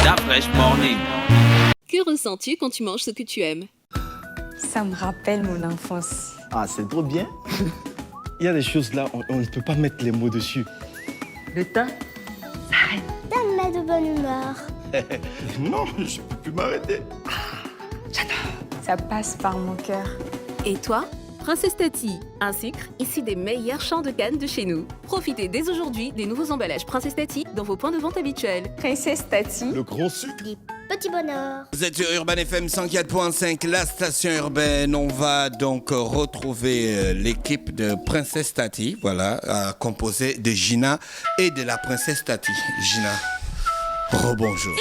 La Fresh Morning. Que ressens-tu quand tu manges ce que tu aimes? Ça me rappelle mon enfance. Ah, c'est trop bien. Il y a des choses là, on ne peut pas mettre les mots dessus. Le temps s'arrête. Ça me met de bonne humeur. Non, je ne peux plus m'arrêter. Ça passe par mon cœur. Et toi? Princesse Tati, un sucre issu des meilleurs champs de canne de chez nous. Profitez dès aujourd'hui des nouveaux emballages Princesse Tati dans vos points de vente habituels. Princesse Tati. Le grand sucre. Des petits bonheurs. Vous êtes sur Urban FM 104.5, la station urbaine. On va donc retrouver l'équipe de Princesse Tati, voilà, composée de Gina et de la Princesse Tati. Gina, rebonjour.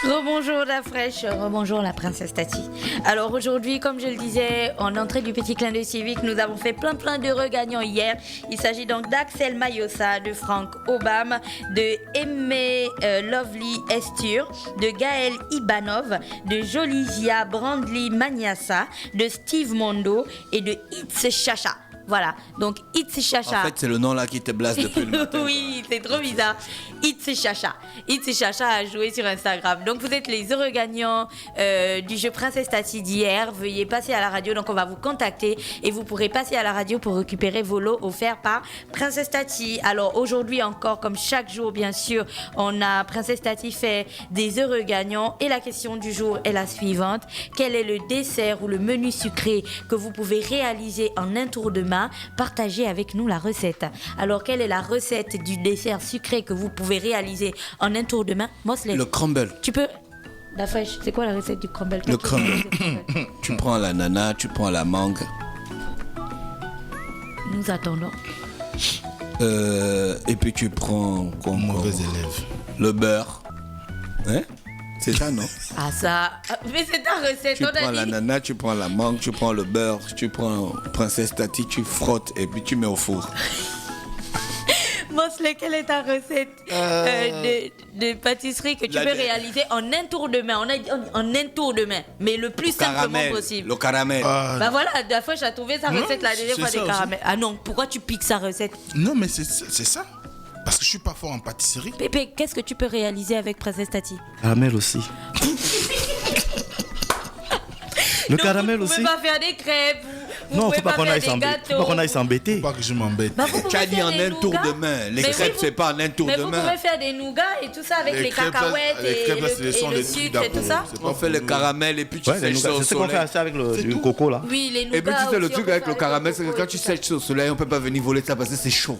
Rebonjour la fraîche, rebonjour la princesse Tati. Alors aujourd'hui, comme je le disais, en entrée du petit clin d'œil civique, nous avons fait plein d'heureux gagnants hier. Il s'agit donc d'Axel Mayossa, de Franck Obam, de Aimé Lovely Esture, de Gaël Ibanov, de Jolisia Brandly Magnassa, de Steve Mondo et de Itz Chacha. Voilà, donc Itz Chacha. En fait, c'est le nom là qui te blase depuis le matin. Oui, c'est trop bizarre. Itz Chacha. Itz Chacha a joué sur Instagram. Donc vous êtes les heureux gagnants du jeu Princesse Tati d'hier. Veuillez passer à la radio. Donc on va vous contacter et vous pourrez passer à la radio pour récupérer vos lots offerts par Princesse Tati. Alors aujourd'hui encore, comme chaque jour bien sûr, on a Princesse Tati fait des heureux gagnants. Et la question du jour est la suivante. Quel est le dessert ou le menu sucré que vous pouvez réaliser en un tour de main? Partagez avec nous la recette. Alors, quelle est la recette du dessert sucré que vous pouvez réaliser en un tour de main? Mosley. Le crumble. Tu peux... La fraîche, c'est quoi la recette du crumble? Le crumble. Tu prends la nana, tu prends la mangue. Nous attendons. Et puis tu prends... Mauvais élève. Le beurre. Hein? C'est ça, non? Ah ça... Mais c'est ta recette, Tu on prends a la dit. nana, tu prends la mangue, tu prends le beurre, tu prends Princesse Tati, tu frottes et puis tu mets au four. Mosley, quelle est ta recette de pâtisserie que tu peux réaliser en un tour de main? On a dit en un tour de main, mais le plus simplement possible. Le caramel. Bah voilà, la fois j'ai trouvé sa Non, recette la dernière c'est fois des ça caramels. Ah non, pourquoi tu piques sa recette? Non, mais c'est ça. Parce que je suis pas fort en pâtisserie. Pépé, qu'est-ce que tu peux réaliser avec Princesse Tati? Caramel aussi. Le Donc, caramel vous aussi. pouvez pas faire des crêpes, vous Non, pouvez faut pas pas qu'on faire aille des s'embêter. gâteaux. Faut pas qu'on aille s'embêter. Faut pas que je m'embête. Bah, vous pouvez Tu as dit faire en des un tour nougats. de main. Les Mais crêpes, oui, c'est pas en un tour mais de vous main. pouvez faire des nougats et tout ça avec les crêpes, cacahuètes les crêpes, là, ce sont et le des trucs sucre et tout ça. d'apéro. C'est pas On fait le caramel et puis tu Ouais, sèches ça au c'est ce qu'on fait soleil. assez avec le tout. coco là. Oui, les nougats. Et puis tu sais, le aussi, truc on peut avec le faire caramel, c'est que coco quand et tu tout ça. sèches ça au soleil, on peut pas venir voler ça parce que c'est chaud.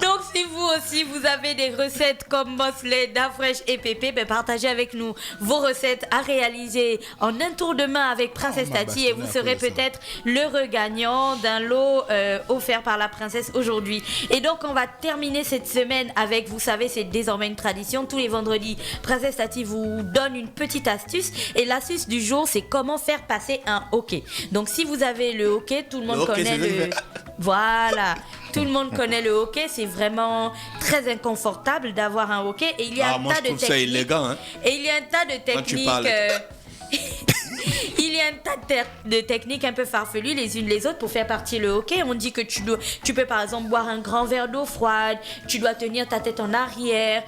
Donc si vous aussi vous avez des recettes comme Mosley, Dafresh et Pépé, ben partagez avec nous vos recettes à réaliser en un tour de main avec Princesse on m'a Tati et vous bastonné serez après ça. peut-être l'heureux gagnant d'un lot offert par la princesse aujourd'hui. Et donc on va terminer cette semaine avec, vous savez, c'est désormais une tradition, tous les vendredis, Princesse Tati vous donne une petite astuce et l'astuce du jour c'est comment faire passer un hockey. Donc si vous avez le hockey, tout le monde hockey, connaît c'est le... vrai. Voilà. Tout le monde connaît le hockey, c'est vraiment très inconfortable d'avoir un hockey et il y a un Moi, tas je de trouve ça techniques. élégant. Hein. Et il y a un tas de Quand tu techniques. parles. Il y a un tas de techniques un peu farfelues les unes les autres pour faire partie le hockey. On dit que tu peux par exemple boire un grand verre d'eau froide, tu dois tenir ta tête en arrière,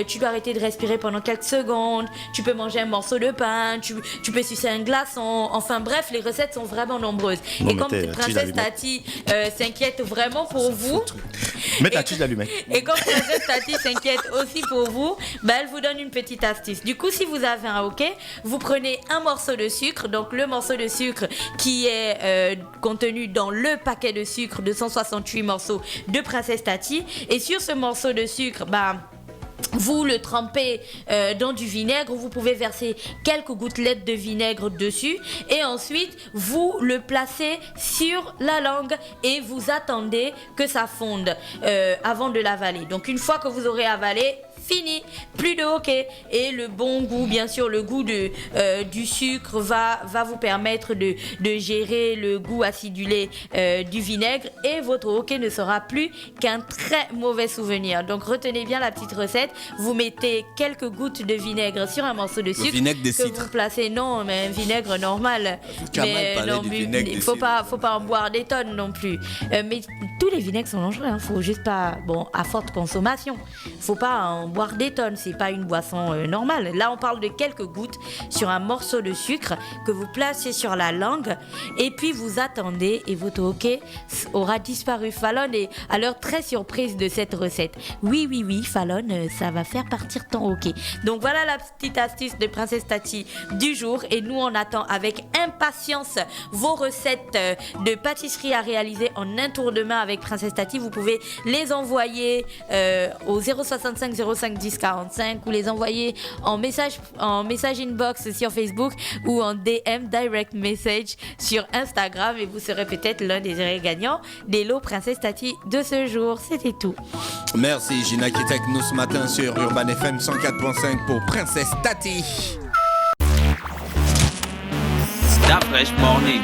tu dois arrêter de respirer pendant quelques secondes, tu peux manger un morceau de pain, tu peux sucer un glaçon. Enfin bref, les recettes sont vraiment nombreuses. Non, et comme mais Princesse Tati s'inquiète vraiment pour vous, Mets ta tige d'allumette. et comme Princesse Tati s'inquiète aussi pour vous, bah elle vous donne une petite astuce. Du coup, si vous avez un hockey, vous prenez un morceau de sucre, donc le morceau de sucre qui est contenu dans le paquet de sucre de 168 morceaux de Princesse Tati. Et sur ce morceau de sucre, bah vous le trempez dans du vinaigre, vous pouvez verser quelques gouttelettes de vinaigre dessus et ensuite vous le placez sur la langue et vous attendez que ça fonde avant de l'avaler. Donc une fois que vous aurez avalé, fini, plus de hockey. Et le bon goût, bien sûr, le goût du sucre va vous permettre de gérer le goût acidulé du vinaigre et votre hockey ne sera plus qu'un très mauvais souvenir. Donc retenez bien la petite recette, vous mettez quelques gouttes de vinaigre sur un morceau de sucre vinaigre de que cidre. vous placez, non, mais un vinaigre normal. Tu as mal parlé non, du mais vinaigre de il faut cidre. pas en boire des tonnes non plus. Mais tous les vinaigres sont dangereux, hein. Faut juste pas, bon, à forte consommation, faut pas en boire des tonnes. C'est pas une boisson normale. Là, on parle de quelques gouttes sur un morceau de sucre que vous placez sur la langue et puis vous attendez et votre hoquet aura disparu. Fallon est alors très surprise de cette recette. Oui, Fallon, ça va faire partir ton hoquet. Donc voilà la petite astuce de Princesse Tati du jour et nous on attend avec impatience vos recettes de pâtisserie à réaliser en un tour de main avec Princesse Tati. Vous pouvez les envoyer au 065 05 10 45 ou les envoyer en message inbox sur Facebook ou en DM direct message sur Instagram et vous serez peut-être l'un des heureux gagnants des lots Princesse Tati de ce jour. C'était tout. Merci Gina qui est avec nous ce matin sur Urban FM 104.5 pour Princesse Tati. Stop Fresh Morning.